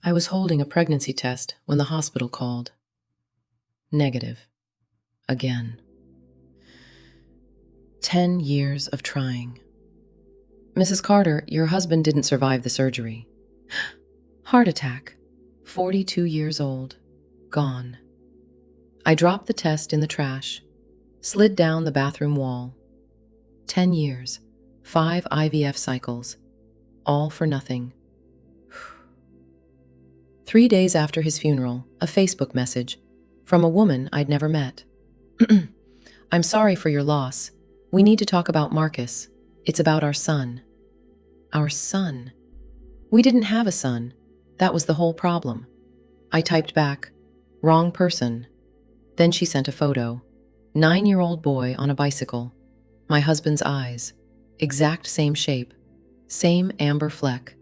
I was holding a pregnancy test when the hospital called. Negative. Again. 10 years of trying. Mrs. Carter, your husband didn't survive the surgery. Heart attack. 42 years old. Gone. I dropped the test in the trash, slid down the bathroom wall. 10 years, 5 IVF cycles, all for nothing. 3 days after his funeral, a Facebook message from a woman I'd never met. I'm sorry for your loss. We need to talk about Marcus. It's about our son. Our son. We didn't have a son. That was the whole problem. I typed back, wrong person. Then she sent a photo. 9-year-old boy on a bicycle. My husband's eyes. Exact same shape. Same amber fleck.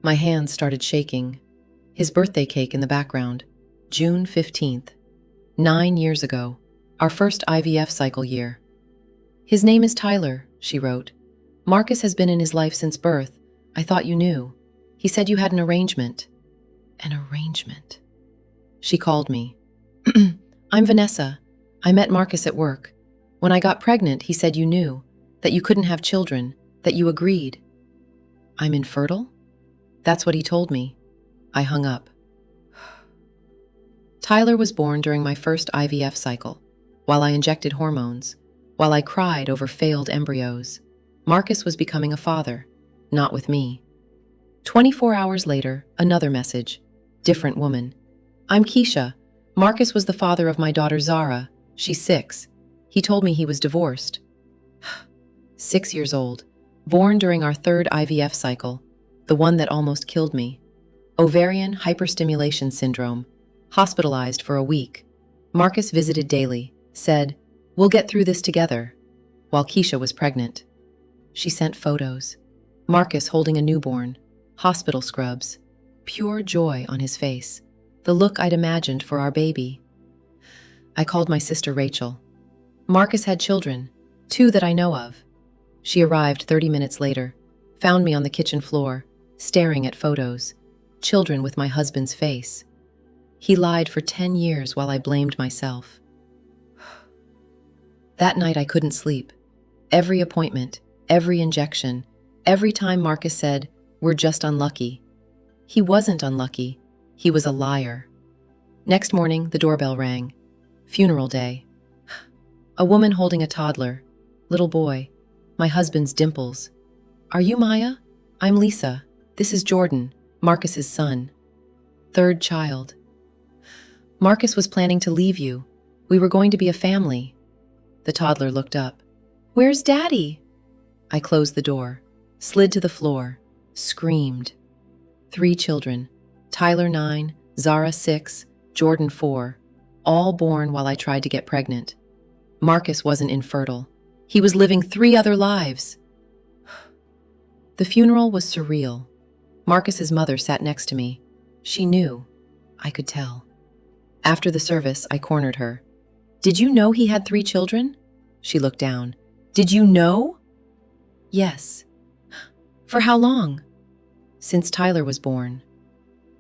My hands started shaking. His birthday cake in the background. June 15th. 9 years ago. Our first IVF cycle year. His name is Tyler, she wrote. Marcus has been in his life since birth. I thought you knew. He said you had an arrangement. An arrangement. She called me. I'm Vanessa. I met Marcus at work. When I got pregnant, he said you knew, that you couldn't have children, that you agreed. I'm infertile? That's what he told me. I hung up. Tyler was born during my first IVF cycle, while I injected hormones, while I cried over failed embryos. Marcus was becoming a father, not with me. 24 hours later, another message. Different woman. I'm Keisha. Marcus was the father of my daughter Zara. She's 6. He told me he was divorced. 6 years old. Born during our third IVF cycle. The one that almost killed me. Ovarian hyperstimulation syndrome. Hospitalized for a week. Marcus visited daily. Said, we'll get through this together. While Keisha was pregnant. She sent photos. Marcus holding a newborn. Hospital scrubs. Pure joy on his face. The look I'd imagined for our baby. I called my sister Rachel. Marcus had children, 2 that I know of. She arrived 30 minutes later, found me on the kitchen floor, staring at photos, children with my husband's face. He lied for 10 years while I blamed myself. That night I couldn't sleep. Every appointment, every injection, every time Marcus said, we're just unlucky. He wasn't unlucky. He was a liar. Next morning, the doorbell rang. Funeral day. A woman holding a toddler. Little boy. My husband's dimples. Are you Maya? I'm Lisa. This is Jordan, Marcus's son. 3rd child. Marcus was planning to leave you. We were going to be a family. The toddler looked up. Where's Daddy? I closed the door, slid to the floor, screamed. 3 children. Tyler 9, Zara 6, Jordan 4, all born while I tried to get pregnant. Marcus wasn't infertile. He was living 3 other lives. The funeral was surreal. Marcus's mother sat next to me. She knew. I could tell. After the service, I cornered her. Did you know he had 3 children? She looked down. Did you know? Yes. For how long? Since Tyler was born.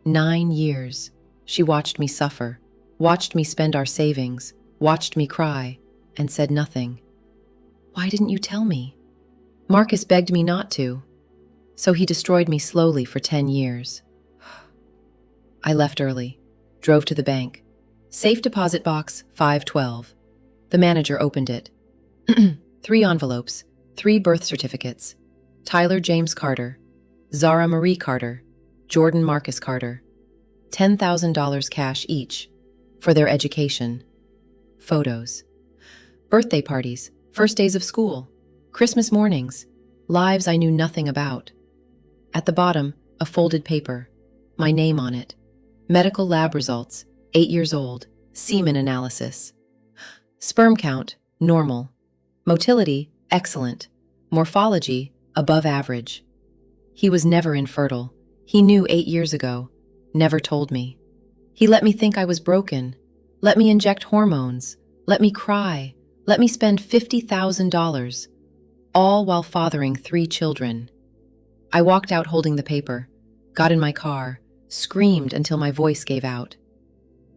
9 years. She watched me suffer, watched me spend our savings, watched me cry, and said nothing. Why didn't you tell me? Marcus begged me not to. So he destroyed me slowly for 10 years. I left early, drove to the bank. Safe deposit box 512. The manager opened it. 3 envelopes, 3 birth certificates. Tyler James Carter, Zara Marie Carter, Jordan Marcus Carter. $10,000 cash each for their education. Photos. Birthday parties, first days of school, Christmas mornings, lives I knew nothing about. At the bottom, a folded paper, my name on it. Medical lab results, 8 years old, semen analysis. Sperm count, normal. Motility, excellent. Morphology, above average. He was never infertile. He knew 8 years ago. Never told me. He let me think I was broken. Let me inject hormones. Let me cry. Let me spend $50,000. All while fathering 3 children. I walked out holding the paper, got in my car, screamed until my voice gave out.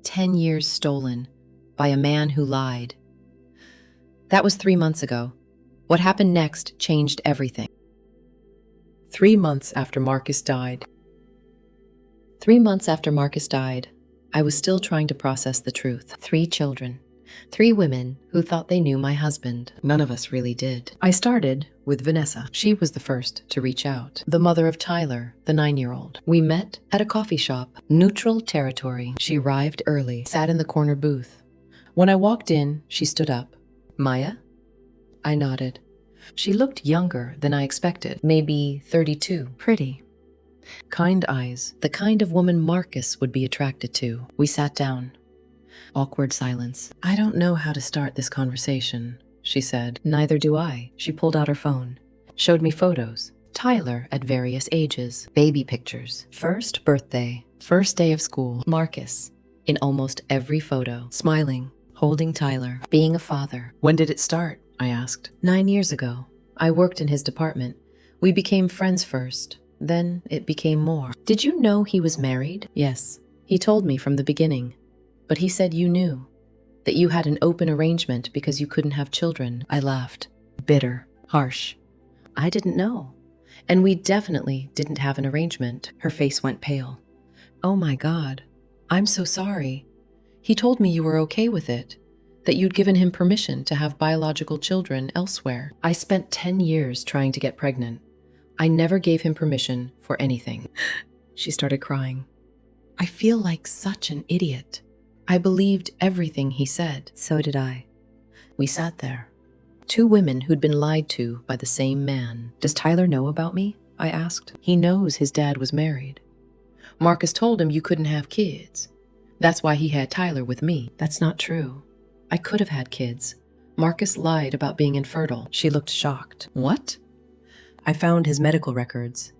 10 years stolen by a man who lied. That was 3 months ago. What happened next changed everything. 3 months after Marcus died. 3 months after Marcus died, I was still trying to process the truth. 3 children. 3 women who thought they knew my husband. None of us really did. I started with Vanessa. She was the first to reach out. The mother of Tyler, the 9-year-old. We met at a coffee shop. Neutral territory. She arrived early, sat in the corner booth. When I walked in, she stood up. Maya? I nodded. She looked younger than I expected. Maybe 32. Pretty. Kind eyes. The kind of woman Marcus would be attracted to. We sat down. Awkward silence. I don't know how to start this conversation, she said. Neither do I. She pulled out her phone, showed me photos. Tyler at various ages, baby pictures, first birthday, first day of school. Marcus in almost every photo, smiling, holding Tyler, being a father. When did it start? I asked. 9 years ago. I worked in his department. We became friends first. Then it became more. Did you know he was married? Yes. He told me from the beginning. But he said you knew, that you had an open arrangement because you couldn't have children. I laughed. Bitter, harsh. I didn't know. And we definitely didn't have an arrangement. Her face went pale. Oh my God. I'm so sorry. He told me you were okay with it, that you'd given him permission to have biological children elsewhere. I spent 10 years trying to get pregnant. I never gave him permission for anything. She started crying. I feel like such an idiot. I believed everything he said. So did I. We sat there. 2 women who'd been lied to by the same man. Does Tyler know about me? I asked. He knows his dad was married. Marcus told him you couldn't have kids. That's why he had Tyler with me. That's not true. I could have had kids. Marcus lied about being infertile. She looked shocked. What? I found his medical records.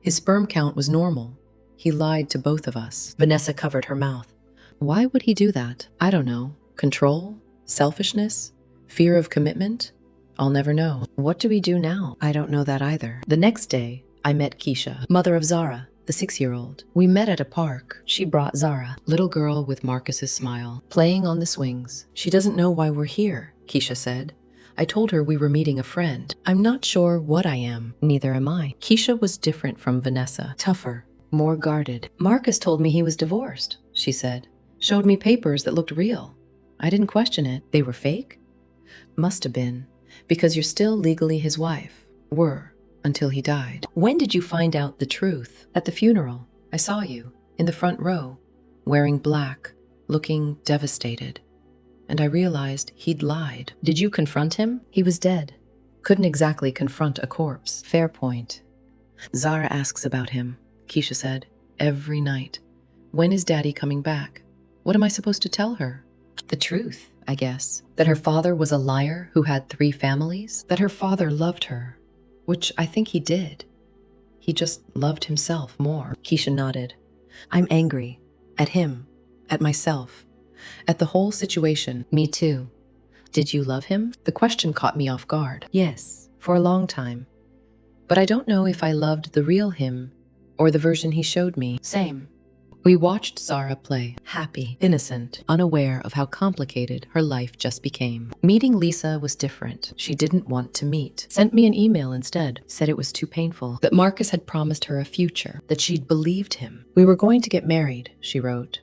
His sperm count was normal. He lied to both of us. Vanessa covered her mouth. Why would he do that? I don't know. Control? Selfishness? Fear of commitment? I'll never know. What do we do now? I don't know that either. The next day, I met Keisha, mother of Zara, the 6-year-old. We met at a park. She brought Zara, little girl with Marcus's smile, playing on the swings. She doesn't know why we're here, Keisha said. I told her we were meeting a friend. I'm not sure what I am. Neither am I. Keisha was different from Vanessa. Tougher, more guarded. Marcus told me he was divorced, she said. Showed me papers that looked real. I didn't question it. They were fake? Must have been, because you're still legally his wife. Were, until he died. When did you find out the truth? At the funeral. I saw you, in the front row, wearing black, looking devastated. And I realized he'd lied. Did you confront him? He was dead. Couldn't exactly confront a corpse. Fair point. Zara asks about him, Keisha said, every night. When is Daddy coming back? What am I supposed to tell her? The truth, I guess. That her father was a liar who had 3 families? That her father loved her, which I think he did. He just loved himself more. Keisha nodded. I'm angry. At him. At myself. At the whole situation. Me too. Did you love him? The question caught me off guard. Yes, for a long time. But I don't know if I loved the real him or the version he showed me. Same. We watched Zara play, happy, innocent, unaware of how complicated her life just became. Meeting Lisa was different. She didn't want to meet. Sent me an email instead. Said it was too painful. That Marcus had promised her a future. That she'd believed him. We were going to get married, she wrote.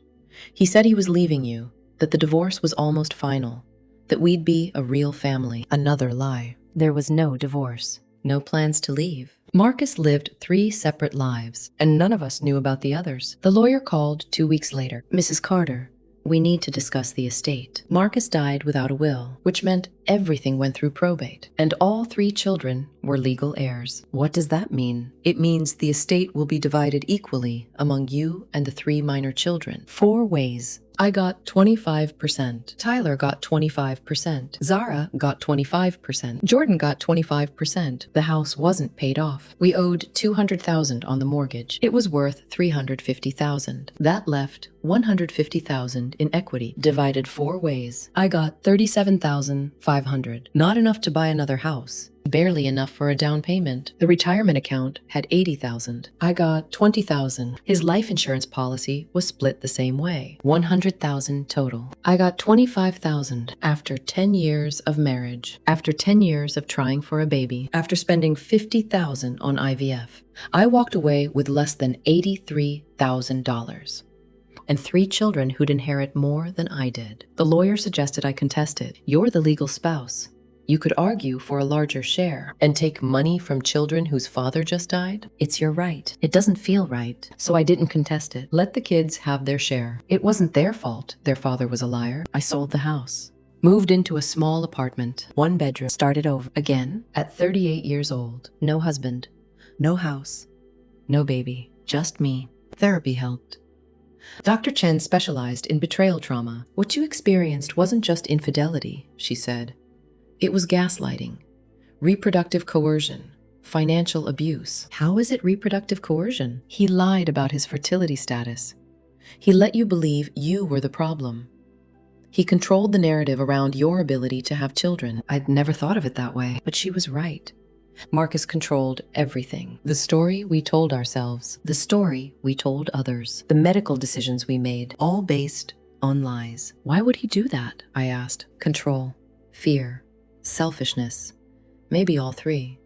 He said he was leaving you. That the divorce was almost final. That we'd be a real family. Another lie. There was no divorce. No plans to leave. Marcus lived 3 separate lives, and none of us knew about the others. The lawyer called 2 weeks later. Mrs. Carter, we need to discuss the estate. Marcus died without a will, which meant everything went through probate, and all 3 children were legal heirs. What does that mean? It means the estate will be divided equally among you and the 3 minor children. 4 ways. I got 25%. Tyler got 25%. Zara got 25%. Jordan got 25%. The house wasn't paid off. We owed $200,000 on the mortgage. It was worth $350,000. That left $150,000 in equity, divided 4 ways. I got $37,500. Not enough to buy another house, barely enough for a down payment. The retirement account had $80,000. I got $20,000. His life insurance policy was split the same way, $100,000 total. I got $25,000 after 10 years of marriage, after 10 years of trying for a baby, after spending $50,000 on IVF. I walked away with less than $83,000. And 3 children who'd inherit more than I did. The lawyer suggested I contest it. You're the legal spouse. You could argue for a larger share and take money from children whose father just died. It's your right. It doesn't feel right. So I didn't contest it. Let the kids have their share. It wasn't their fault their father was a liar. I sold the house. Moved into a small apartment, 1 bedroom, started over again at 38 years old. No husband, no house, no baby, just me. Therapy helped. Dr. Chen specialized in betrayal trauma. What you experienced wasn't just infidelity, she said. It was gaslighting, reproductive coercion, financial abuse. How is it reproductive coercion? He lied about his fertility status. He let you believe you were the problem. He controlled the narrative around your ability to have children. I'd never thought of it that way, but she was right. Marcus controlled everything. The story we told ourselves, the story we told others, the medical decisions we made, all based on lies. Why would he do that? I asked. Control, fear, selfishness, maybe all 3.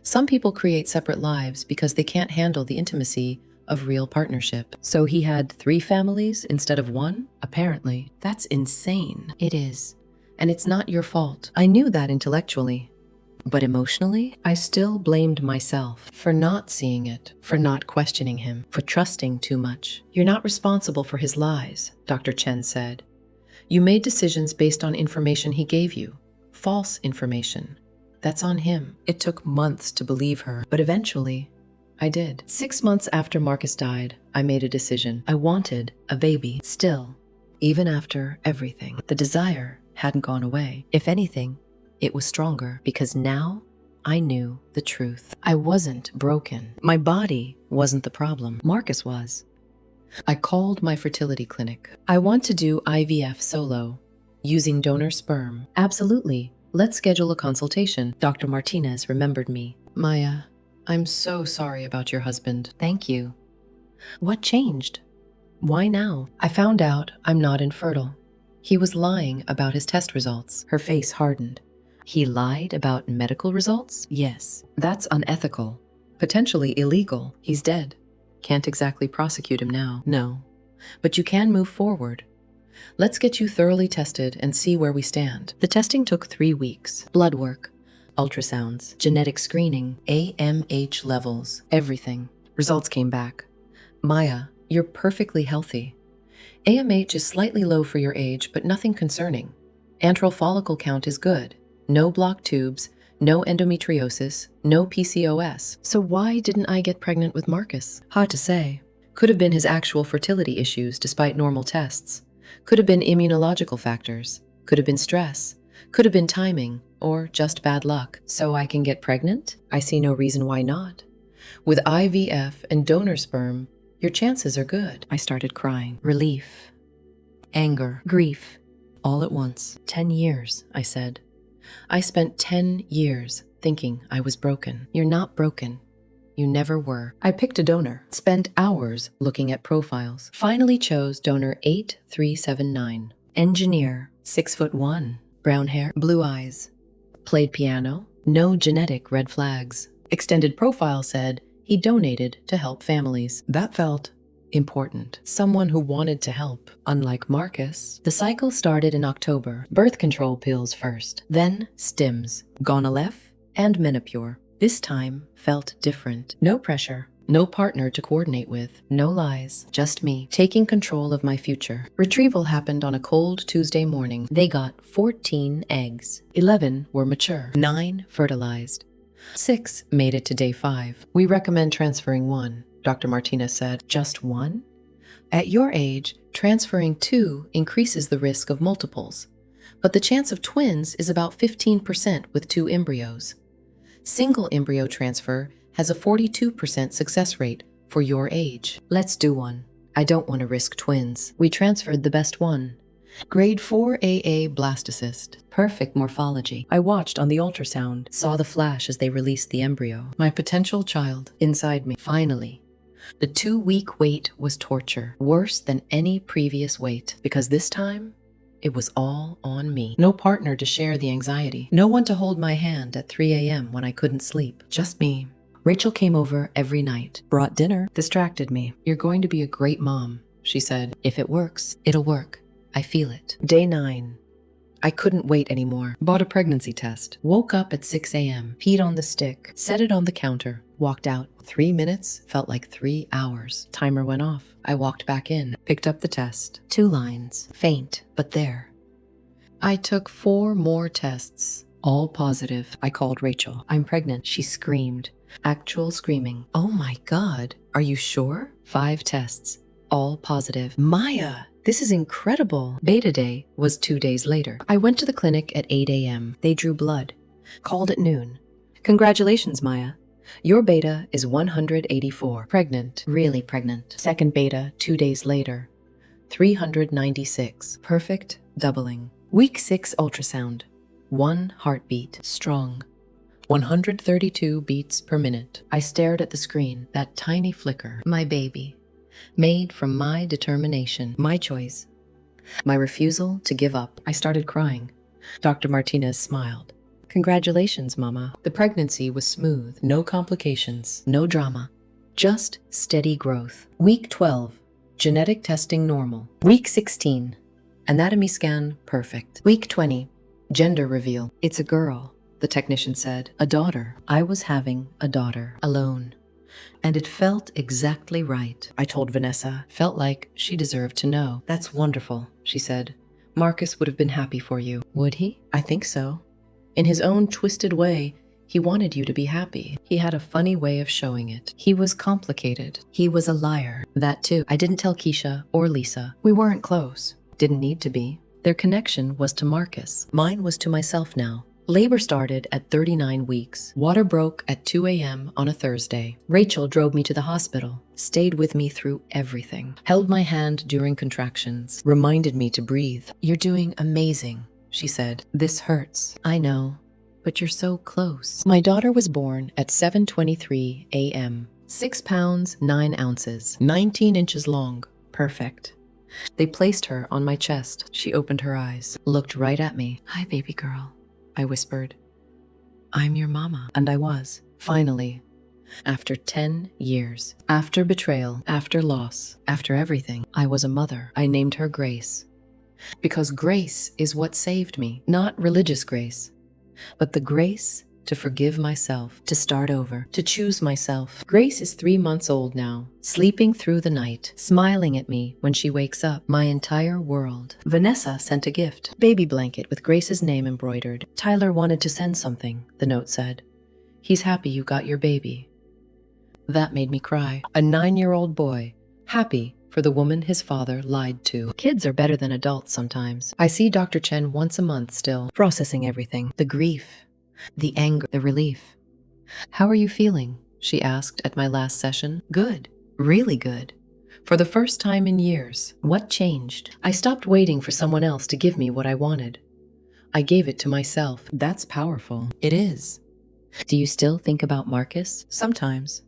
Some people create separate lives because they can't handle the intimacy of real partnership. So he had 3 families instead of 1? Apparently. That's insane. It is. And it's not your fault. I knew that intellectually. But emotionally, I still blamed myself for not seeing it, for not questioning him, for trusting too much. You're not responsible for his lies, Dr. Chen said. You made decisions based on information he gave you, false information. That's on him. It took months to believe her, but eventually, I did. 6 months after Marcus died, I made a decision. I wanted a baby. Still, even after everything, the desire hadn't gone away. If anything, it was stronger because now I knew the truth. I wasn't broken. My body wasn't the problem. Marcus was. I called my fertility clinic. I want to do IVF solo, using donor sperm. Absolutely. Let's schedule a consultation. Dr. Martinez remembered me. Maya, I'm so sorry about your husband. Thank you. What changed? Why now? I found out I'm not infertile. He was lying about his test results. Her face hardened. He lied about medical results? Yes. That's unethical. Potentially illegal. He's dead. Can't exactly prosecute him now. No. But you can move forward. Let's get you thoroughly tested and see where we stand. The testing took 3 weeks. Blood work, ultrasounds, genetic screening, AMH levels, everything. Results came back. Maya, you're perfectly healthy. AMH is slightly low for your age, but nothing concerning. Antral follicle count is good. No blocked tubes, no endometriosis, no PCOS. So why didn't I get pregnant with Marcus? Hard to say. Could have been his actual fertility issues despite normal tests. Could have been immunological factors. Could have been stress. Could have been timing, or just bad luck. So I can get pregnant? I see no reason why not. With IVF and donor sperm, your chances are good. I started crying. Relief, anger, grief, all at once. 10 years, I said. I spent 10 years thinking I was broken. You're not broken. You never were. I picked a donor, spent hours looking at profiles, finally chose donor 8379. Engineer, 6'1", brown hair, blue eyes, played piano, no genetic red flags. Extended profile said he donated to help families. That felt important. Someone who wanted to help. Unlike Marcus, the cycle started in October. Birth control pills first, then stims, Gonalef, and Menopur. This time felt different. No pressure, no partner to coordinate with, no lies, just me, taking control of my future. Retrieval happened on a cold Tuesday morning. They got 14 eggs. 11 were mature, 9 fertilized. 6 made it to day 5. We recommend transferring 1. Dr. Martinez said. Just 1? At your age, transferring 2 increases the risk of multiples, but the chance of twins is about 15% with 2 embryos. Single embryo transfer has a 42% success rate for your age. Let's do 1. I don't want to risk twins. We transferred the best one. Grade 4 AA blastocyst. Perfect morphology. I watched on the ultrasound, saw the flash as they released the embryo. My potential child inside me. Finally. The 2-week wait was torture, worse than any previous wait, because this time, it was all on me. No partner to share the anxiety. No one to hold my hand at 3 a.m. when I couldn't sleep. Just me. Rachel came over every night, brought dinner, distracted me. You're going to be a great mom, she said. If it works, it'll work. I feel it. Day 9. I couldn't wait anymore. Bought a pregnancy test. Woke up at 6 a.m. Peed on the stick. Set it on the counter. Walked out. 3 minutes felt like 3 hours. Timer went off. I walked back in. Picked up the test. 2 lines. Faint, but there. I took 4 more tests. All positive. I called Rachel. I'm pregnant. She screamed. Actual screaming. Oh my God. Are you sure? 5 tests. All positive. Maya! This is incredible. Beta day was 2 days later. I went to the clinic at 8 a.m. They drew blood. Called at noon. Congratulations, Maya. Your beta is 184. Pregnant. Really pregnant. Second beta 2 days later. 396. Perfect doubling. Week 6 ultrasound. 1 heartbeat. Strong. 132 beats per minute. I stared at the screen. That tiny flicker. My baby. Made from my determination, my choice, my refusal to give up. I started crying. Dr. Martinez smiled. Congratulations, Mama. The pregnancy was smooth, no complications, no drama, just steady growth. Week 12, genetic testing normal. Week 16, anatomy scan perfect. Week 20, gender reveal. It's a girl, the technician said. A daughter. I was having a daughter, alone. And it felt exactly right. I told Vanessa. Felt like she deserved to know. That's wonderful, she said. Marcus would have been happy for you. Would he? I think so. In his own twisted way, he wanted you to be happy. He had a funny way of showing it. He was complicated. He was a liar. That too. I didn't tell Keisha or Lisa. We weren't close. Didn't need to be. Their connection was to Marcus. Mine was to myself now. Labor started at 39 weeks. Water broke at 2 a.m. on a Thursday. Rachel drove me to the hospital, stayed with me through everything, held my hand during contractions, reminded me to breathe. You're doing amazing, she said. This hurts. I know, but you're so close. My daughter was born at 7:23 a.m. 6 pounds, 9 ounces, 19 inches long. Perfect. They placed her on my chest. She opened her eyes, looked right at me. Hi, baby girl. I whispered. I'm your mama. And I was, finally. After 10 years, after betrayal, after loss, after everything, I was a mother. I named her Grace. Because grace is what saved me. Not religious grace, but the grace to forgive myself, to start over, to choose myself. Grace is 3 months old now, sleeping through the night, smiling at me when she wakes up. My entire world. Vanessa sent a gift. Baby blanket with Grace's name embroidered. Tyler wanted to send something, the note said. He's happy you got your baby. That made me cry. A 9-year-old boy, happy for the woman his father lied to. Kids are better than adults sometimes. I see Dr. Chen once a month still, processing everything. The grief. The anger, the relief. How are you feeling? She asked at my last session. Good. Really good. For the first time in years. What changed? I stopped waiting for someone else to give me what I wanted. I gave it to myself. That's powerful. It is. Do you still think about Marcus? Sometimes.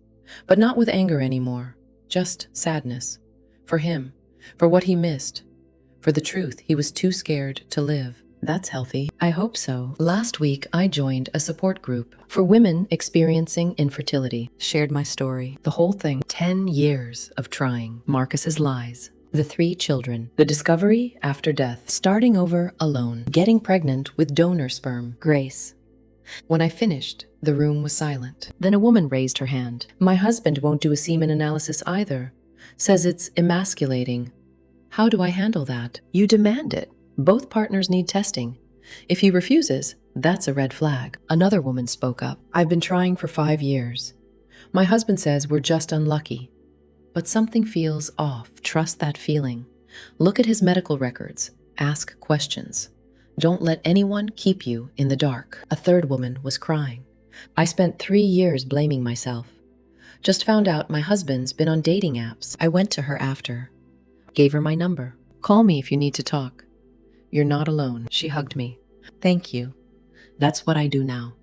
But not with anger anymore. Just sadness. For him. For what he missed. For the truth he was too scared to live. That's healthy. I hope so. Last week, I joined a support group for women experiencing infertility. Shared my story. The whole thing. 10 years of trying. Marcus's lies. The 3 children. The discovery after death. Starting over alone. Getting pregnant with donor sperm. Grace. When I finished, the room was silent. Then a woman raised her hand. My husband won't do a semen analysis either. Says it's emasculating. How do I handle that? You demand it. Both partners need testing. If he refuses, that's a red flag. Another woman spoke up. I've been trying for 5 years. My husband says we're just unlucky. But something feels off. Trust that feeling. Look at his medical records. Ask questions. Don't let anyone keep you in the dark. A third woman was crying. I spent 3 years blaming myself. Just found out my husband's been on dating apps. I went to her after. Gave her my number. Call me if you need to talk. you're not alone." She hugged me. "Thank you. That's what I do now.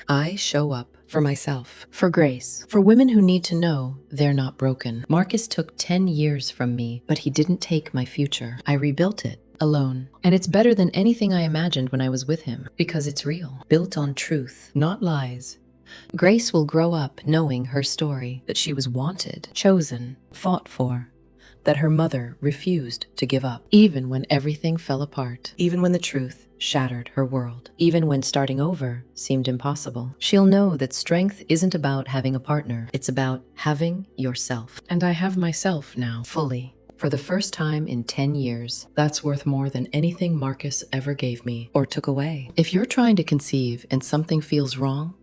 I show up for myself, for Grace, for women who need to know they're not broken. Marcus took 10 years from me, but he didn't take my future. I rebuilt it alone. And it's better than anything I imagined when I was with him, because it's real, built on truth, not lies. Grace will grow up knowing her story, that she was wanted, chosen, fought for, that her mother refused to give up, even when everything fell apart, even when the truth shattered her world, even when starting over seemed impossible. She'll know that strength isn't about having a partner, it's about having yourself. And I have myself now, fully. For the first time in 10 years, that's worth more than anything Marcus ever gave me or took away. If you're trying to conceive and something feels wrong,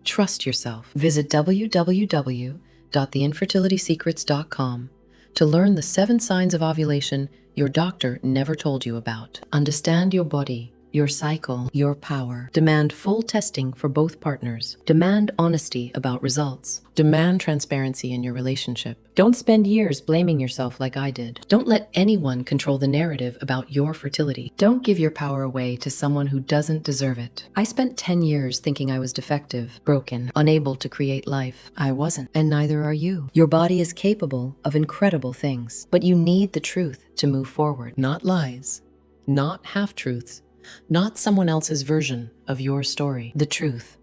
trust yourself. Visit www.theinfertilitysecrets.com to learn the 7 signs of ovulation your doctor never told you about. Understand your body, your cycle, your power. Demand full testing for both partners. Demand honesty about results. Demand transparency in your relationship. Don't spend years blaming yourself like I did. Don't let anyone control the narrative about your fertility. Don't give your power away to someone who doesn't deserve it. I spent 10 years thinking I was defective, broken, unable to create life. I wasn't, and neither are you. Your body is capable of incredible things, but you need the truth to move forward. Not lies, not half-truths, not someone else's version of your story. The truth,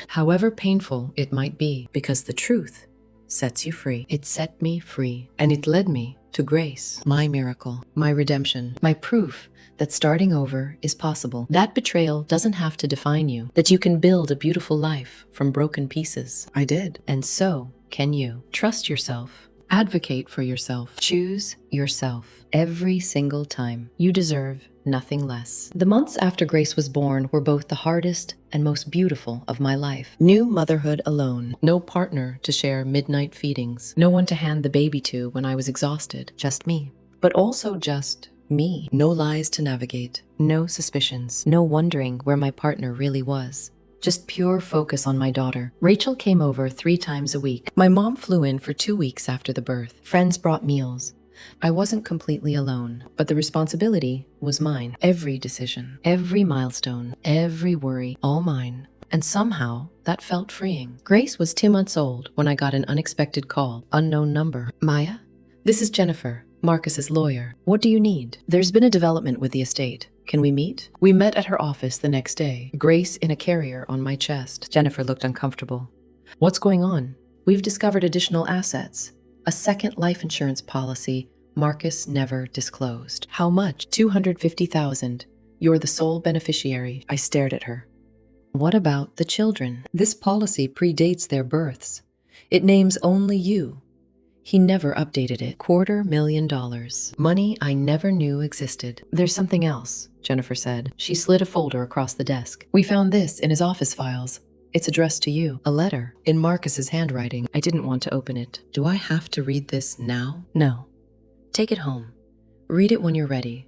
however painful it might be, because the truth sets you free. It set me free, and it led me to Grace, my miracle, my redemption, my proof that starting over is possible. That betrayal doesn't have to define you, that you can build a beautiful life from broken pieces. I did, and so can you. Trust yourself. Advocate for yourself. Choose yourself every single time. You deserve nothing less. The months after Grace was born were both the hardest and most beautiful of my life. New motherhood alone. No partner to share midnight feedings. No one to hand the baby to when I was exhausted. Just me. But also just me. No lies to navigate. No suspicions. No wondering where my partner really was. Just pure focus on my daughter. Rachel came over 3 times a week. My mom flew in for 2 weeks after the birth. Friends brought meals. I wasn't completely alone, but the responsibility was mine. Every decision, every milestone, every worry, all mine. And somehow, that felt freeing. Grace was 2 months old when I got an unexpected call. Unknown number. "Maya? This is Jennifer, Marcus's lawyer. What do you need?" "There's been a development with the estate. Can we meet?" We met at her office the next day, Grace in a carrier on my chest. Jennifer looked uncomfortable. "What's going on?" "We've discovered additional assets. A second life insurance policy Marcus never disclosed." "How much?" $250,000. "You're the sole beneficiary." I stared at her. "What about the children?" "This policy predates their births. It names only you." He never updated it. $250,000. Money I never knew existed. "There's something else," Jennifer said. She slid a folder across the desk. "We found this in his office files. It's addressed to you. A letter in Marcus's handwriting." I didn't want to open it. "Do I have to read this now?" "No. Take it home. Read it when you're ready.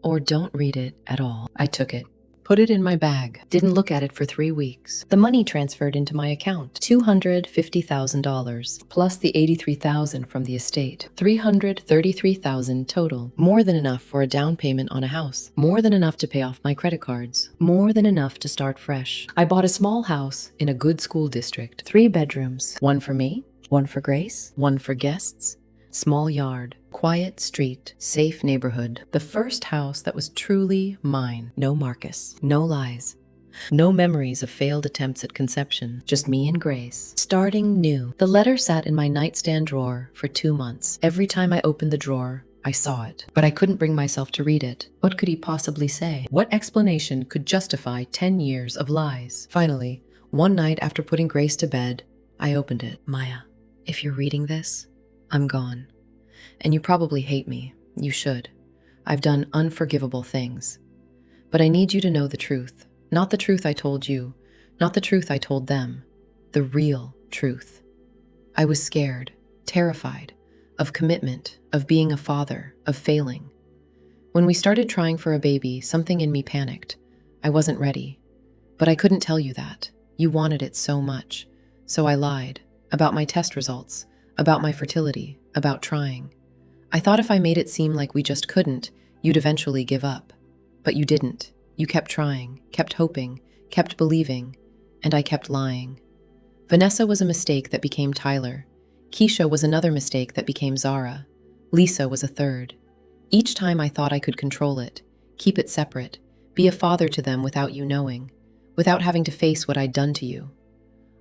Or don't read it at all." I took it. Put it in my bag. Didn't look at it for 3 weeks. The money transferred into my account. $250,000 plus the $83,000 from the estate. $333,000 total. More than enough for a down payment on a house. More than enough to pay off my credit cards. More than enough to start fresh. I bought a small house in a good school district. 3 bedrooms. 1 for me, 1 for Grace, 1 for guests. Small yard, quiet street, safe neighborhood. The first house that was truly mine. No Marcus, no lies, no memories of failed attempts at conception. Just me and Grace, starting new. The letter sat in my nightstand drawer for 2 months. Every time I opened the drawer, I saw it, but I couldn't bring myself to read it. What could he possibly say? What explanation could justify 10 years of lies? Finally, one night after putting Grace to bed, I opened it. "Maya, if you're reading this, I'm gone. And you probably hate me. You should. I've done unforgivable things. But I need you to know the truth. Not the truth I told you. Not the truth I told them. The real truth. I was scared, terrified, of commitment, of being a father, of failing. When we started trying for a baby, something in me panicked. I wasn't ready. But I couldn't tell you that. You wanted it so much. So I lied. About my test results. About my fertility, about trying. I thought if I made it seem like we just couldn't, you'd eventually give up. But you didn't. You kept trying, kept hoping, kept believing, and I kept lying. Vanessa was a mistake that became Tyler. Keisha was another mistake that became Zara. Lisa was a third. Each time I thought I could control it, keep it separate, be a father to them without you knowing, without having to face what I'd done to you.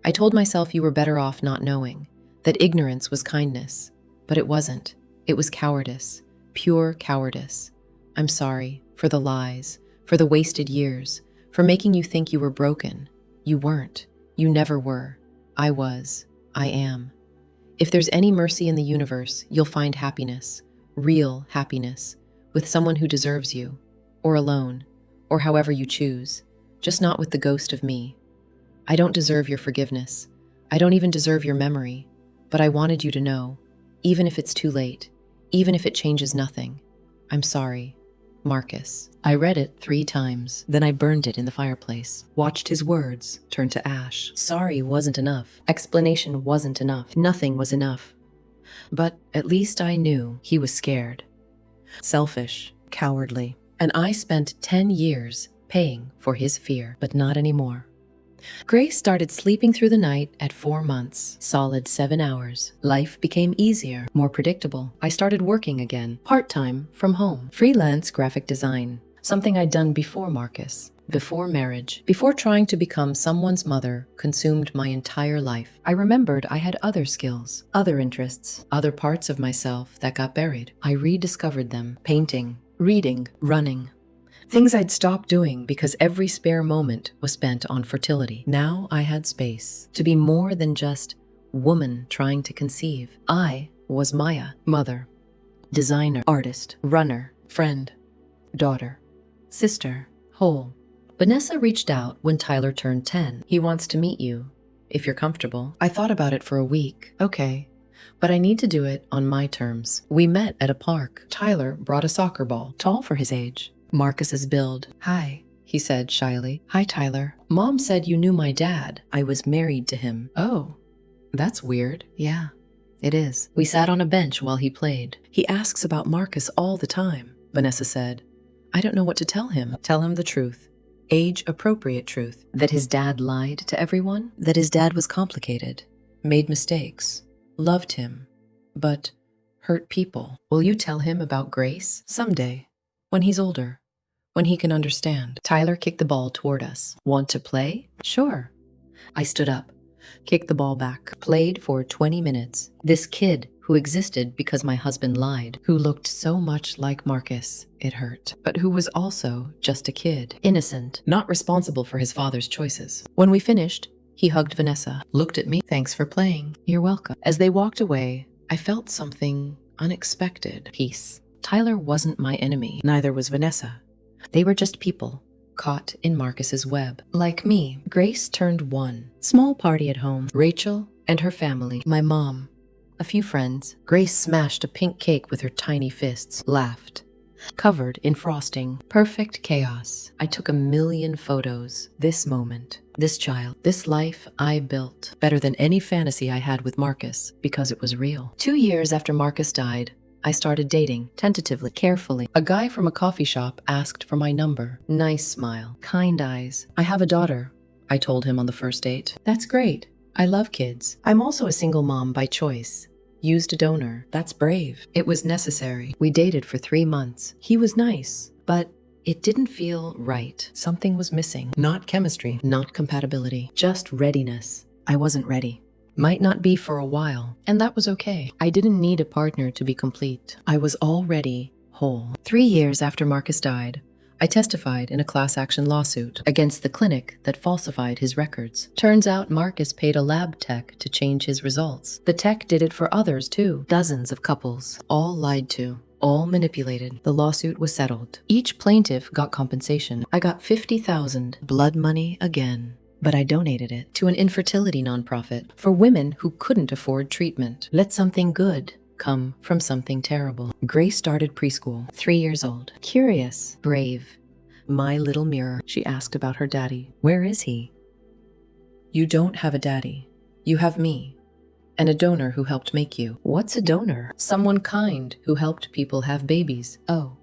I told myself you were better off not knowing, that ignorance was kindness. But it wasn't. It was cowardice, pure cowardice. I'm sorry for the lies, for the wasted years, for making you think you were broken. You weren't. You never were. I was. I am. If there's any mercy in the universe, you'll find happiness, real happiness, with someone who deserves you, or alone, or however you choose, just not with the ghost of me. I don't deserve your forgiveness. I don't even deserve your memory, but I wanted you to know, even if it's too late, even if it changes nothing. I'm sorry, Marcus. I read it 3 times, then I burned it in the fireplace, watched his words turn to ash. Sorry wasn't enough. Explanation wasn't enough. Nothing was enough. But at least I knew he was scared. Selfish, cowardly. And I spent 10 years paying for his fear, but not anymore. Grace started sleeping through the night at 4 months, solid 7 hours. Life became easier, more predictable. I started working again, part-time, from home. Freelance graphic design, something I'd done before Marcus, before marriage, before trying to become someone's mother, consumed my entire life. I remembered I had other skills, other interests, other parts of myself that got buried. I rediscovered them, painting, reading, running. Things I'd stopped doing because every spare moment was spent on fertility. Now I had space to be more than just woman trying to conceive. I was Maya, mother, designer, artist, runner, friend, daughter, sister, whole. Vanessa reached out when Tyler turned 10. He wants to meet you, if you're comfortable. I thought about it for a week. Okay, but I need to do it on my terms. We met at a park. Tyler brought a soccer ball, tall for his age. Marcus's build. Hi, he said shyly. Hi, Tyler. Mom said you knew my dad. I was married to him. Oh, that's weird. Yeah, it is. We sat on a bench while he played. He asks about Marcus all the time, Vanessa said. I don't know what to tell him. Tell him the truth. Age-appropriate truth. That his dad lied to everyone. That his dad was complicated. Made mistakes. Loved him. But hurt people. Will you tell him about Grace? Someday. When he's older, when he can understand. Tyler kicked the ball toward us. Want to play? Sure. I stood up, kicked the ball back, played for 20 minutes. This kid who existed because my husband lied, who looked so much like Marcus, it hurt, but who was also just a kid, innocent, not responsible for his father's choices. When we finished, he hugged Vanessa, looked at me. Thanks for playing. You're welcome. As they walked away, I felt something unexpected. Peace. Tyler wasn't my enemy, neither was Vanessa. They were just people, caught in Marcus's web. Like me, Grace turned 1. Small party at home. Rachel and her family, my mom, a few friends. Grace smashed a pink cake with her tiny fists, laughed. Covered in frosting. Perfect chaos. I took 1,000,000 photos. This moment, this child, this life I built. Better than any fantasy I had with Marcus, because it was real. 2 years after Marcus died, I started dating, tentatively, carefully. A guy from a coffee shop asked for my number. Nice smile, kind eyes. I have a daughter, I told him on the first date. That's great. I love kids. I'm also a single mom by choice. Used a donor. That's brave. It was necessary. We dated for 3 months. He was nice, but it didn't feel right. Something was missing. Not chemistry, not compatibility, just readiness. I wasn't ready. Might not be for a while, and that was okay. I didn't need a partner to be complete. I was already whole. 3 years after Marcus died, I testified in a class action lawsuit against the clinic that falsified his records. Turns out Marcus paid a lab tech to change his results. The tech did it for others too. Dozens of couples, all lied to, all manipulated. The lawsuit was settled. Each plaintiff got compensation. I got $50,000, blood money again. But I donated it to an infertility nonprofit for women who couldn't afford treatment. Let something good come from something terrible. Grace started preschool, 3 years old. Curious, brave. My little mirror. She asked about her daddy. Where is he? You don't have a daddy. You have me. And a donor who helped make you. What's a donor? Someone kind who helped people have babies. Oh.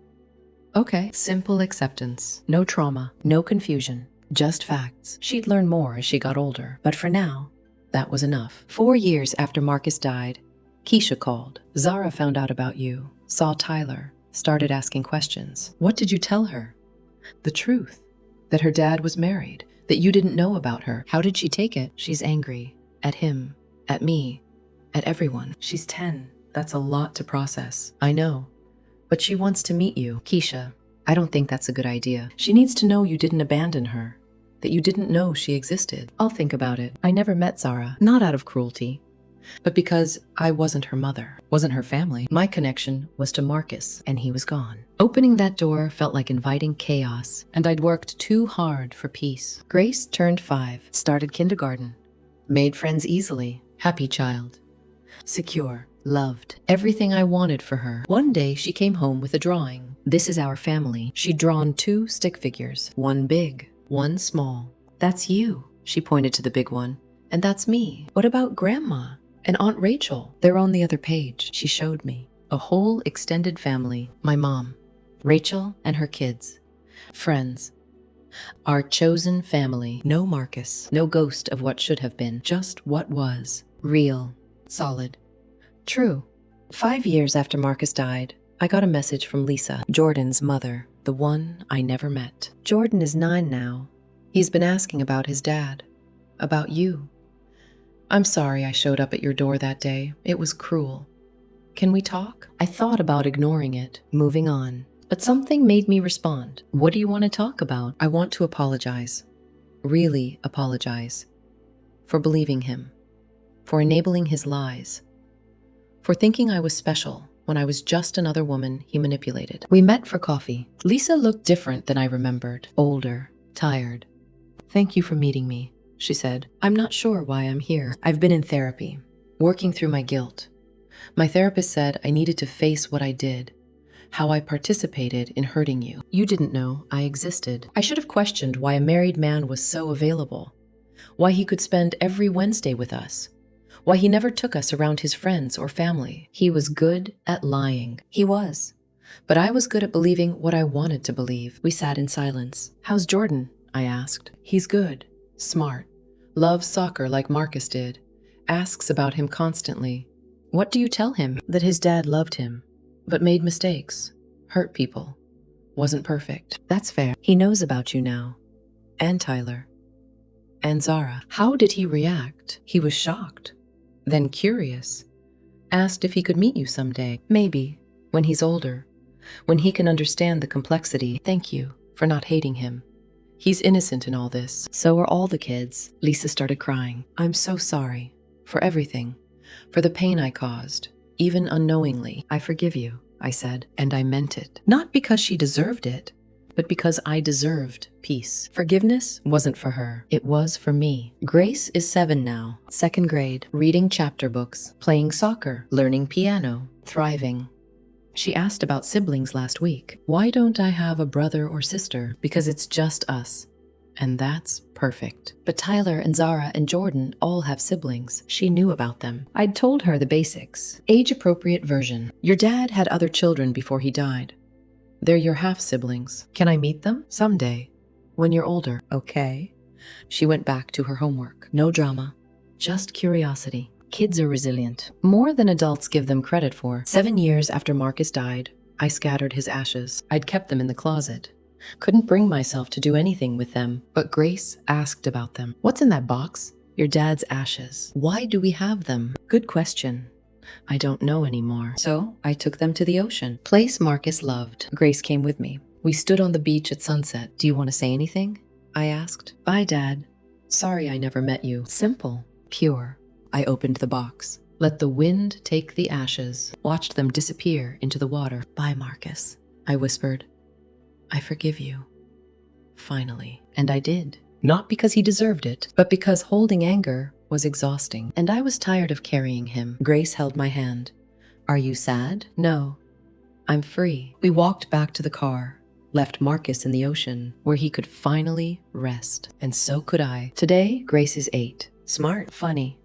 Okay. Simple acceptance. No trauma. No confusion. Just facts. She'd learn more as she got older. But for now, that was enough. 4 years after Marcus died, Keisha called. Zara found out about you, saw Tyler, started asking questions. What did you tell her? The truth. That her dad was married. That you didn't know about her. How did she take it? She's angry. At him. At me. At everyone. She's 10. That's a lot to process. I know. But she wants to meet you. Keisha, I don't think that's a good idea. She needs to know you didn't abandon her. That you didn't know she existed. I'll think about it. I never met Zara. Not out of cruelty. But because I wasn't her mother. Wasn't her family. My connection was to Marcus, and he was gone. Opening that door felt like inviting chaos, and I'd worked too hard for peace. Grace turned 5. Started kindergarten. Made friends easily. Happy child. Secure. Loved. Everything I wanted for her. One day she came home with a drawing. This is our family. She'd drawn 2 stick figures. One big, one small. That's you. She pointed to the big one. And that's me. What about Grandma? And Aunt Rachel? They're on the other page. She showed me. A whole extended family. My mom. Rachel and her kids. Friends. Our chosen family. No Marcus. No ghost of what should have been. Just what was. Real. Solid. True. 5 years after Marcus died, I got a message from Lisa, Jordan's mother, the one I never met. Jordan is 9 now. He's been asking about his dad. About you. I'm sorry I showed up at your door that day. It was cruel. Can we talk? I thought about ignoring it, moving on. But something made me respond. What do you want to talk about? I want to apologize. Really apologize. For believing him. For enabling his lies. For thinking I was special when I was just another woman he manipulated. We met for coffee. Lisa looked different than I remembered. Older. Tired. Thank you for meeting me, she said. I'm not sure why I'm here. I've been in therapy, working through my guilt. My therapist said I needed to face what I did, how I participated in hurting you. You didn't know I existed. I should have questioned why a married man was so available, why he could spend every Wednesday with us, why he never took us around his friends or family. He was good at lying. He was. But I was good at believing what I wanted to believe. We sat in silence. How's Jordan? I asked. He's good. Smart. Loves soccer like Marcus did. Asks about him constantly. What do you tell him? That his dad loved him, but made mistakes. Hurt people. Wasn't perfect. That's fair. He knows about you now. And Tyler. And Zara. How did he react? He was shocked. Then curious. Asked if he could meet you someday. Maybe. When he's older. When he can understand the complexity. Thank you for not hating him. He's innocent in all this. So are all the kids. Lisa started crying. I'm so sorry. For everything. For the pain I caused. Even unknowingly. I forgive you, I said. And I meant it. Not because she deserved it, but because I deserved peace. Forgiveness wasn't for her. It was for me. Grace is 7 now. 2nd grade. Reading chapter books. Playing soccer. Learning piano. Thriving. She asked about siblings last week. Why don't I have a brother or sister? Because it's just us. And that's perfect. But Tyler and Zara and Jordan all have siblings. She knew about them. I'd told her the basics. Age-appropriate version. Your dad had other children before he died. They're your half-siblings. Can I meet them? Someday. When you're older. Okay. She went back to her homework. No drama. Just curiosity. Kids are resilient. More than adults give them credit for. 7 years after Marcus died, I scattered his ashes. I'd kept them in the closet. Couldn't bring myself to do anything with them. But Grace asked about them. What's in that box? Your dad's ashes. Why do we have them? Good question. I don't know anymore. So I took them to the ocean. Place Marcus loved. Grace came with me. We stood on the beach at sunset. Do you want to say anything? I asked. Bye, Dad. Sorry I never met you. Simple. Pure. I opened the box. Let the wind take the ashes. Watched them disappear into the water. Bye, Marcus. I whispered. I forgive you. Finally. And I did. Not because he deserved it, but because holding anger was exhausting. And I was tired of carrying him. Grace held my hand. Are you sad? No. I'm free. We walked back to the car. Left Marcus in the ocean, where he could finally rest. And so could I. Today, Grace is 8. Smart. Funny.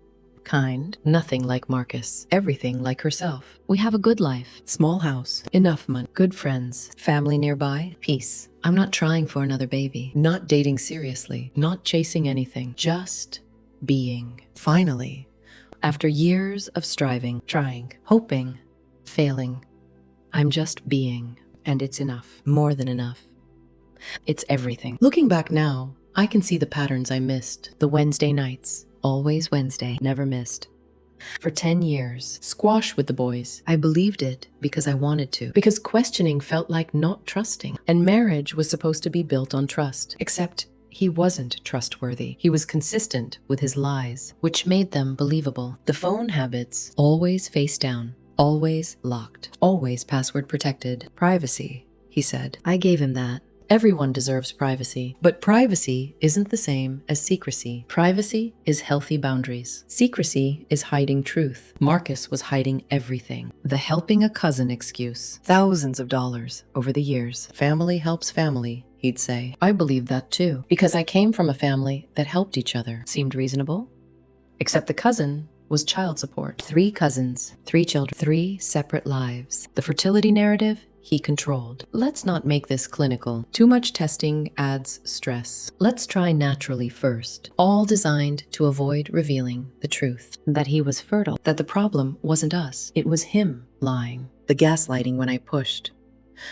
kind, nothing like Marcus, everything like herself. We have a good life, small house, enough money, good friends, family nearby, peace. I'm not trying for another baby, not dating seriously, not chasing anything, just being. Finally, after years of striving, trying, hoping, failing, I'm just being, and it's enough, more than enough. It's everything. Looking back now, I can see the patterns I missed, the Wednesday nights, always Wednesday, never missed. For 10 years, squash with the boys. I believed it because I wanted to, because questioning felt like not trusting, and marriage was supposed to be built on trust. Except he wasn't trustworthy. He was consistent with his lies, which made them believable. The phone habits, always face down, always locked, always password protected. Privacy, he said. I gave him that. Everyone deserves privacy, but privacy isn't the same as secrecy. Privacy is healthy boundaries. Secrecy is hiding truth. Marcus was hiding everything. The helping a cousin excuse. Thousands of dollars over the years. Family helps family, he'd say. I believed that too, because I came from a family that helped each other. Seemed reasonable. Except the cousin was child support. 3 cousins, 3 children, 3 separate lives. The fertility narrative, he controlled. Let's not make this clinical. Too much testing adds stress. Let's try naturally first. All designed to avoid revealing the truth. That he was fertile. That the problem wasn't us. It was him lying. The gaslighting when I pushed.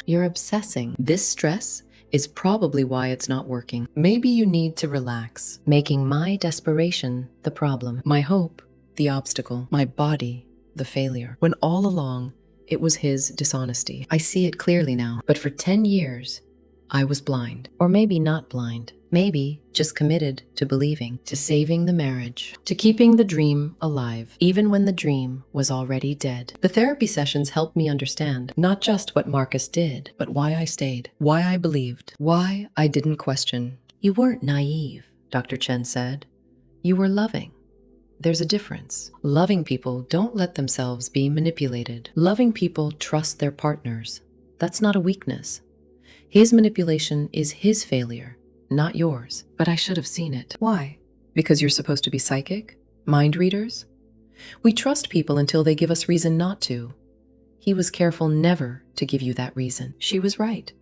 You're obsessing. This stress is probably why it's not working. Maybe you need to relax. Making my desperation the problem. My hope the obstacle. My body the failure. When all along, it was his dishonesty. I see it clearly now. But for 10 years, I was blind. Or maybe not blind. Maybe just committed to believing, to saving the marriage, to keeping the dream alive, even when the dream was already dead. The therapy sessions helped me understand not just what Marcus did, but why I stayed, why I believed, why I didn't question. You weren't naive, Dr. Chen said. You were loving. There's a difference. Loving people don't let themselves be manipulated. Loving people trust their partners. That's not a weakness. His manipulation is his failure, not yours. But I should have seen it. Why? Because you're supposed to be psychic? Mind readers? We trust people until they give us reason not to. He was careful never to give you that reason. She was right.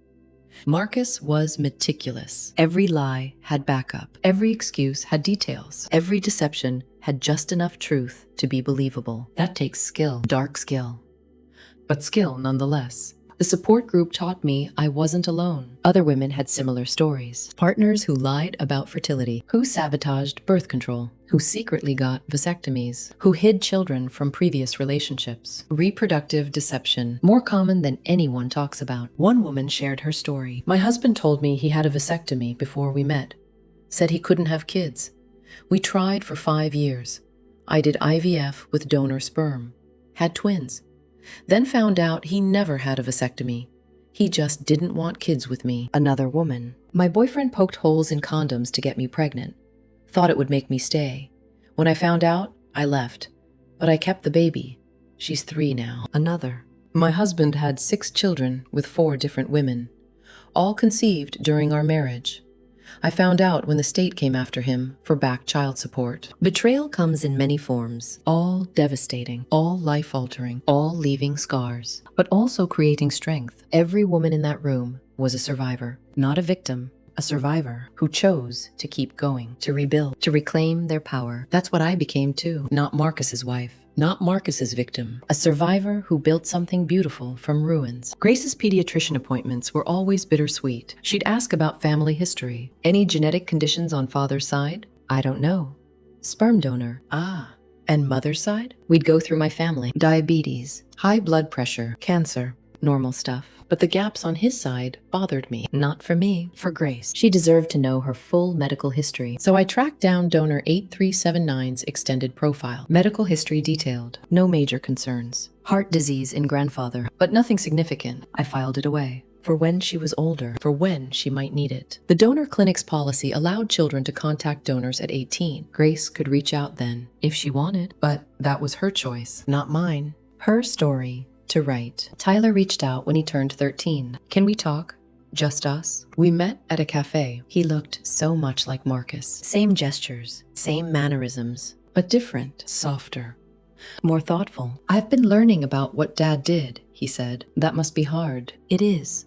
Marcus was meticulous. Every lie had backup. Every excuse had details. Every deception had just enough truth to be believable. That takes skill, dark skill, but skill nonetheless. The support group taught me I wasn't alone. Other women had similar stories. Partners who lied about fertility, who sabotaged birth control, who secretly got vasectomies, who hid children from previous relationships. Reproductive deception, more common than anyone talks about. One woman shared her story. My husband told me he had a vasectomy before we met. Said he couldn't have kids. We tried for 5 years. I did IVF with donor sperm. Had twins. Then found out he never had a vasectomy. He just didn't want kids with me. Another woman. My boyfriend poked holes in condoms to get me pregnant. Thought it would make me stay. When I found out, I left. But I kept the baby. She's 3 now. Another. My husband had 6 children with 4 different women. All conceived during our marriage. I found out when the state came after him for back child support. Betrayal comes in many forms, all devastating, all life-altering, all leaving scars, but also creating strength. Every woman in that room was a survivor, not a victim, a survivor who chose to keep going, to rebuild, to reclaim their power. That's what I became too, not Marcus's wife. Not Marcus's victim, a survivor who built something beautiful from ruins. Grace's pediatrician appointments were always bittersweet. She'd ask about family history. Any genetic conditions on father's side? I don't know. Sperm donor. Ah. And mother's side? We'd go through my family. Diabetes, high blood pressure, cancer, normal stuff. But the gaps on his side bothered me. Not for me, for Grace. She deserved to know her full medical history. So I tracked down donor 8379's extended profile. Medical history detailed. No major concerns. Heart disease in grandfather, but nothing significant. I filed it away. For when she was older, for when she might need it. The donor clinic's policy allowed children to contact donors at 18. Grace could reach out then, if she wanted. But that was her choice, not mine. Her story to write. Tyler reached out when he turned 13. Can we talk? Just us? We met at a cafe. He looked so much like Marcus. Same gestures, same mannerisms, but different, softer, more thoughtful. I've been learning about what Dad did, he said. That must be hard. It is.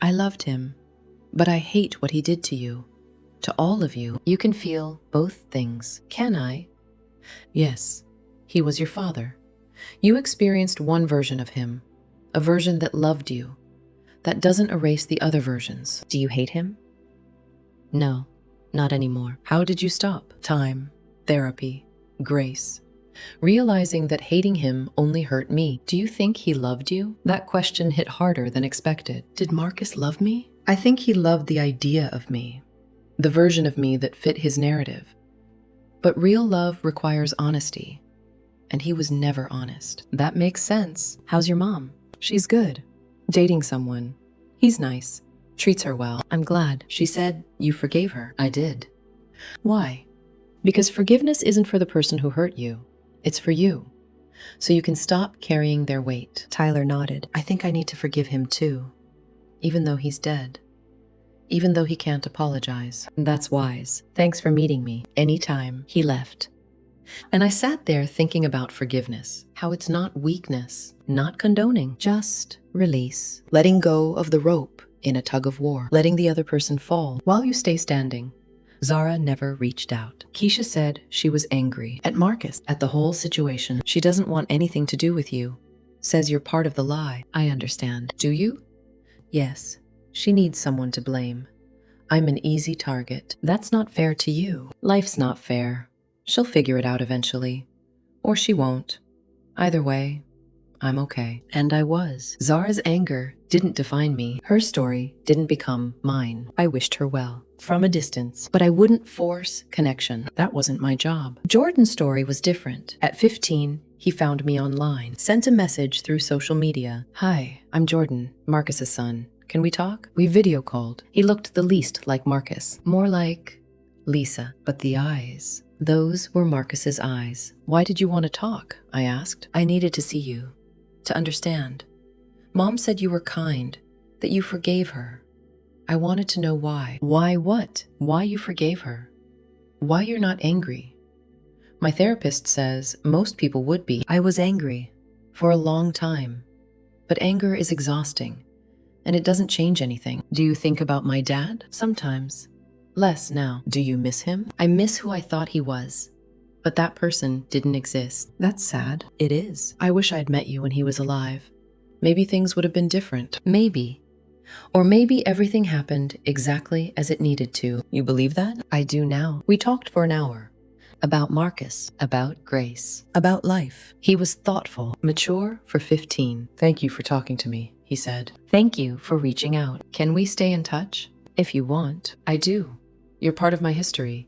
I loved him, but I hate what he did to you. To all of you. You can feel both things. Can I? Yes. He was your father. You experienced one version of him, a version that loved you, that doesn't erase the other versions. Do you hate him? No, not anymore. How did you stop? Time, therapy, grace. Realizing that hating him only hurt me. Do you think he loved you? That question hit harder than expected. Did Marcus love me? I think he loved the idea of me, the version of me that fit his narrative. But real love requires honesty, and he was never honest. That makes sense. How's your mom? She's good. Dating someone. He's nice. Treats her well. I'm glad. She said you forgave her. I did. Why? Because forgiveness isn't for the person who hurt you. It's for you. So you can stop carrying their weight. Tyler nodded. I think I need to forgive him too. Even though he's dead. Even though he can't apologize. That's wise. Thanks for meeting me. Anytime. He left. And I sat there thinking about forgiveness. How it's not weakness, not condoning, just release. Letting go of the rope in a tug of war. Letting the other person fall while you stay standing. Zara never reached out. Keisha said she was angry at Marcus, at the whole situation. She doesn't want anything to do with you. Says you're part of the lie. I understand. Do you? Yes. She needs someone to blame. I'm an easy target. That's not fair to you. Life's not fair. She'll figure it out eventually. Or she won't. Either way, I'm okay. And I was. Zara's anger didn't define me. Her story didn't become mine. I wished her well. From a distance. But I wouldn't force connection. That wasn't my job. Jordan's story was different. At 15, he found me online. Sent a message through social media. Hi, I'm Jordan, Marcus's son. Can we talk? We video called. He looked the least like Marcus. More like Lisa. But the eyes. Those were Marcus's eyes. Why did you want to talk? I asked. I needed to see you. To understand. Mom said you were kind. That you forgave her. I wanted to know why. Why what? Why you forgave her. Why you're not angry. My therapist says most people would be. I was angry. For a long time. But anger is exhausting. And it doesn't change anything. Do you think about my dad? Sometimes. Less now. Do you miss him? I miss who I thought he was. But that person didn't exist. That's sad. It is. I wish I'd met you when he was alive. Maybe things would have been different. Maybe. Or maybe everything happened exactly as it needed to. You believe that? I do now. We talked for an hour. About Marcus. About Grace. About life. He was thoughtful. Mature for 15. Thank you for talking to me, he said. Thank you for reaching out. Can we stay in touch? If you want. I do. You're part of my history.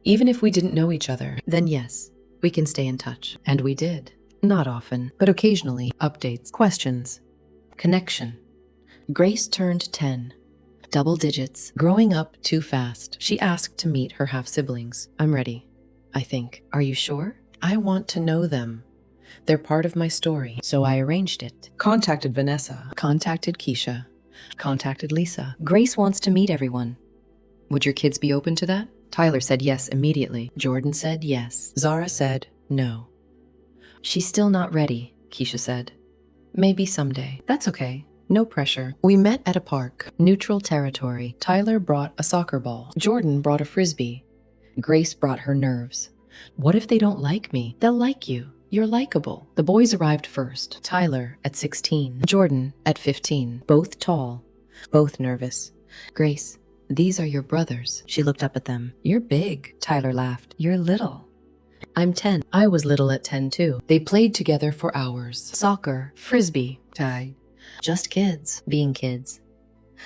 Even if we didn't know each other, then yes, we can stay in touch. And we did. Not often, but occasionally. Updates, questions, connection. Grace turned 10. Double digits. Growing up too fast. She asked to meet her half-siblings. I'm ready, I think. Are you sure? I want to know them. They're part of my story. So I arranged it. Contacted Vanessa. Contacted Keisha. Contacted Lisa. Grace wants to meet everyone. Would your kids be open to that? Tyler said yes immediately. Jordan said yes. Zara said no. She's still not ready, Keisha said. Maybe someday. That's okay. No pressure. We met at a park. Neutral territory. Tyler brought a soccer ball. Jordan brought a frisbee. Grace brought her nerves. What if they don't like me? They'll like you. You're likable. The boys arrived first. Tyler at 16. Jordan at 15. Both tall. Both nervous. Grace, these are your brothers. She looked up at them. You're big. Tyler laughed. You're little. I'm 10. I was little at 10 too. They played together for hours. Soccer, frisbee, tag. Just kids being kids.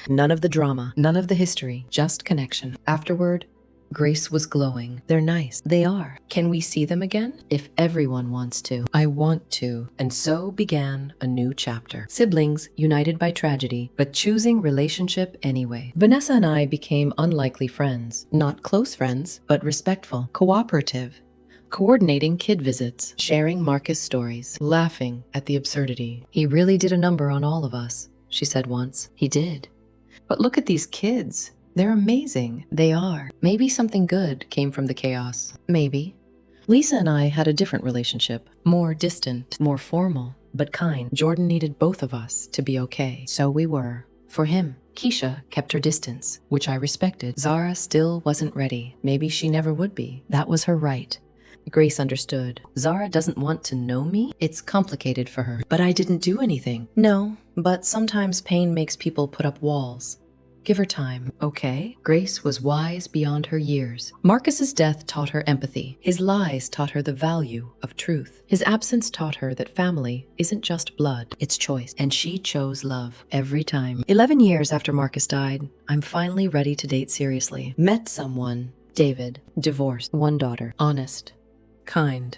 None of the drama, none of the history, just connection. Afterward, Grace was glowing. They're nice. They are. Can we see them again? If everyone wants to. I want to. And so began a new chapter. Siblings united by tragedy, but choosing relationship anyway. Vanessa and I became unlikely friends. Not close friends, but respectful, cooperative. Coordinating kid visits, sharing Marcus stories, laughing at the absurdity. He really did a number on all of us, she said once. He did. But look at these kids. They're amazing. They are. Maybe something good came from the chaos. Maybe. Lisa and I had a different relationship, more distant, more formal, but kind. Jordan needed both of us to be okay, so we were. For him, Keisha kept her distance, which I respected. Zara still wasn't ready. Maybe she never would be. That was her right. Grace understood. Zara doesn't want to know me? It's complicated for her. But I didn't do anything. No, but sometimes pain makes people put up walls. Give her time, okay? Grace was wise beyond her years. Marcus's death taught her empathy. His lies taught her the value of truth. His absence taught her that family isn't just blood, it's choice. And she chose love every time. 11 years after Marcus died, I'm finally ready to date seriously. Met someone. David. Divorced. 1 daughter. Honest. Kind.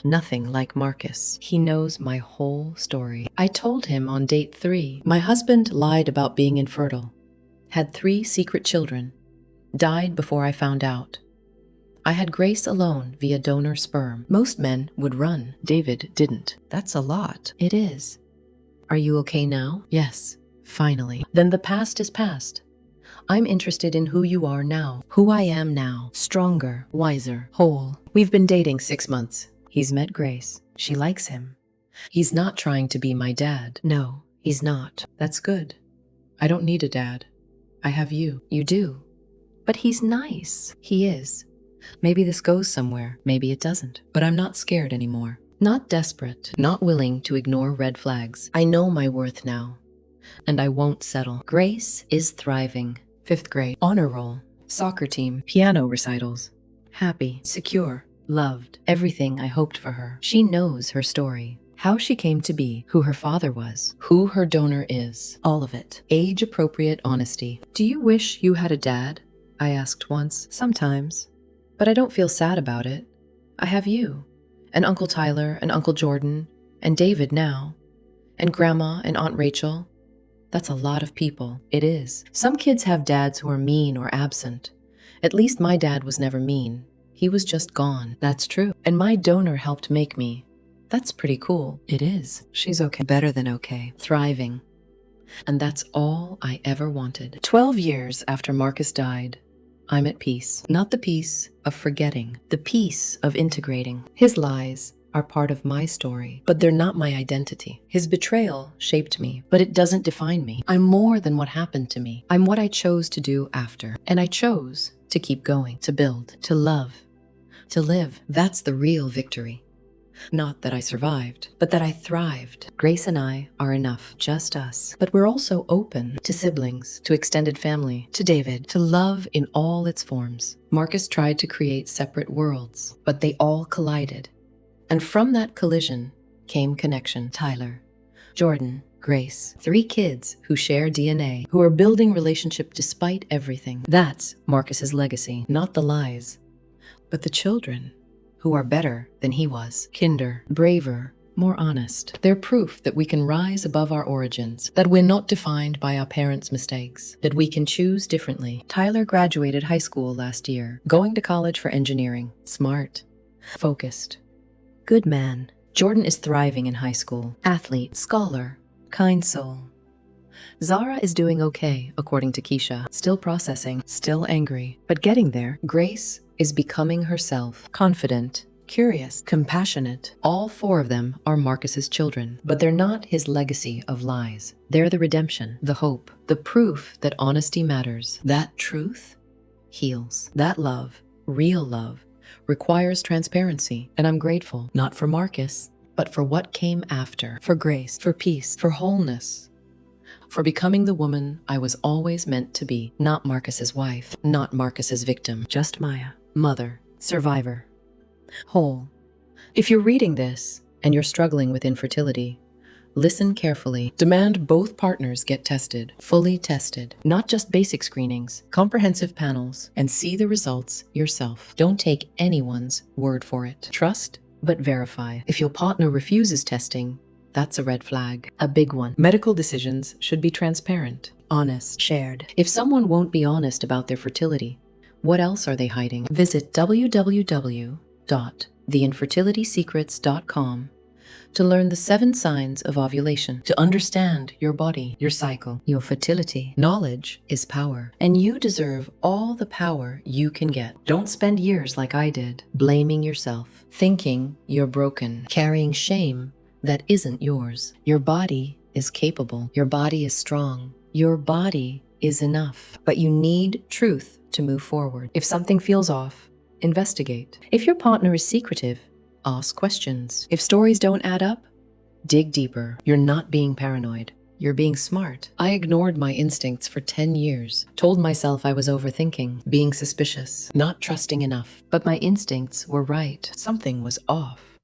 Nothing like Marcus. He knows my whole story. I told him on date 3. My husband lied about being infertile. Had 3 secret children. Died before I found out. I had Grace alone via donor sperm. Most men would run. David didn't. That's a lot. It is. Are you okay now? Yes, finally. Then the past is past. I'm interested in who you are now. Who I am now. Stronger, wiser, whole. We've been dating 6 months. He's met Grace. She likes him. He's not trying to be my dad. No, he's not. That's good. I don't need a dad. I have you. You do. But he's nice. He is. Maybe this goes somewhere. Maybe it doesn't. But I'm not scared anymore. Not desperate. Not willing to ignore red flags. I know my worth now. And I won't settle. Grace is thriving. 5th grade. Honor roll. Soccer team. Piano recitals. Happy. Secure. Loved. Everything I hoped for her. She knows her story. How she came to be, who her father was, who her donor is, all of it. Age-appropriate honesty. Do you wish you had a dad? I asked once. Sometimes. But I don't feel sad about it. I have you. And Uncle Tyler, and Uncle Jordan, and David now. And Grandma and Aunt Rachel. That's a lot of people. It is. Some kids have dads who are mean or absent. At least my dad was never mean. He was just gone. That's true. And my donor helped make me. That's pretty cool. It is. She's okay. Better than okay. Thriving. And that's all I ever wanted. 12 years after Marcus died, I'm at peace. Not the peace of forgetting. The peace of integrating. His lies are part of my story, but they're not my identity. His betrayal shaped me, but it doesn't define me. I'm more than what happened to me. I'm what I chose to do after. And I chose to keep going, to build, to love, to live. That's the real victory. Not that I survived, but that I thrived. Grace and I are enough, just us. But we're also open to siblings, to extended family, to David, to love in all its forms. Marcus tried to create separate worlds, but they all collided. And from that collision came connection. Tyler, Jordan, Grace, 3 kids who share DNA, who are building relationship despite everything. That's Marcus's legacy, not the lies, but the children who are better than he was. Kinder, braver, more honest. They're proof that we can rise above our origins, that we're not defined by our parents' mistakes, that we can choose differently. Tyler graduated high school last year, going to college for engineering. Smart, focused, good man. Jordan is thriving in high school. Athlete, scholar, kind soul. Zara is doing okay, according to Keisha. Still processing, still angry, but getting there. Grace is becoming herself, confident, curious, compassionate. All 4 of them are Marcus's children, but they're not his legacy of lies. They're the redemption, the hope, the proof that honesty matters. That truth heals. That love, real love, requires transparency. And I'm grateful, not for Marcus, but for what came after. For grace, for peace, for wholeness. For becoming the woman I was always meant to be. Not Marcus's wife, not Marcus's victim, just Maya. Mother, survivor, whole. If you're reading this and you're struggling with infertility, listen carefully. Demand both partners get tested, fully tested, not just basic screenings, comprehensive panels, and see the results yourself. Don't take anyone's word for it. Trust, but verify. If your partner refuses testing, that's a red flag, a big one. Medical decisions should be transparent, honest, shared. If someone won't be honest about their fertility, what else are they hiding? Visit www.theinfertilitysecrets.com to learn the 7 signs of ovulation, to understand your body, your cycle, your fertility. Knowledge is power, and you deserve all the power you can get. Don't spend years like I did, blaming yourself, thinking you're broken, carrying shame that isn't yours. Your body is capable. Your body is strong. Your body is enough. But you need truth to move forward. If something feels off, investigate. If your partner is secretive, ask questions. If stories don't add up, dig deeper. You're not being paranoid. You're being smart. I ignored my instincts for 10 years, told myself I was overthinking, being suspicious, not trusting enough. But my instincts were right. Something was off.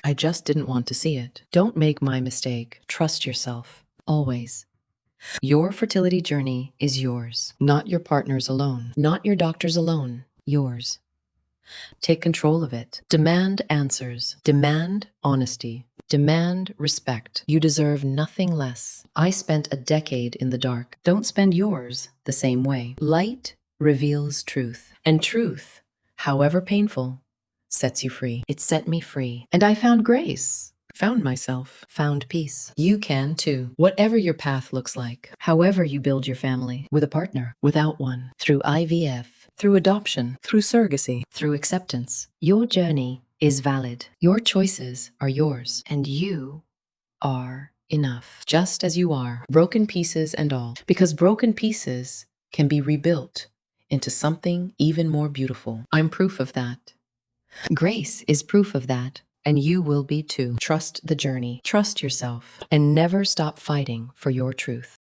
I just didn't want to see it. Don't make my mistake. Trust yourself. Always. Your fertility journey is yours, not your partner's alone, not your doctor's alone, yours. Take control of it. Demand answers. Demand honesty. Demand respect. You deserve nothing less. I spent a decade in the dark. Don't spend yours the same way. Light reveals truth, and truth, however painful, sets you free. It set me free, and I found grace. Found myself, found peace. You can too. Whatever your path looks like, however you build your family, with a partner, without one, through IVF, through adoption, through surrogacy, through acceptance, your journey is valid. Your choices are yours, and you are enough, just as you are, broken pieces and all, because broken pieces can be rebuilt into something even more beautiful. I'm proof of that. Grace is proof of that. And you will be too. Trust the journey, trust yourself, and never stop fighting for your truth.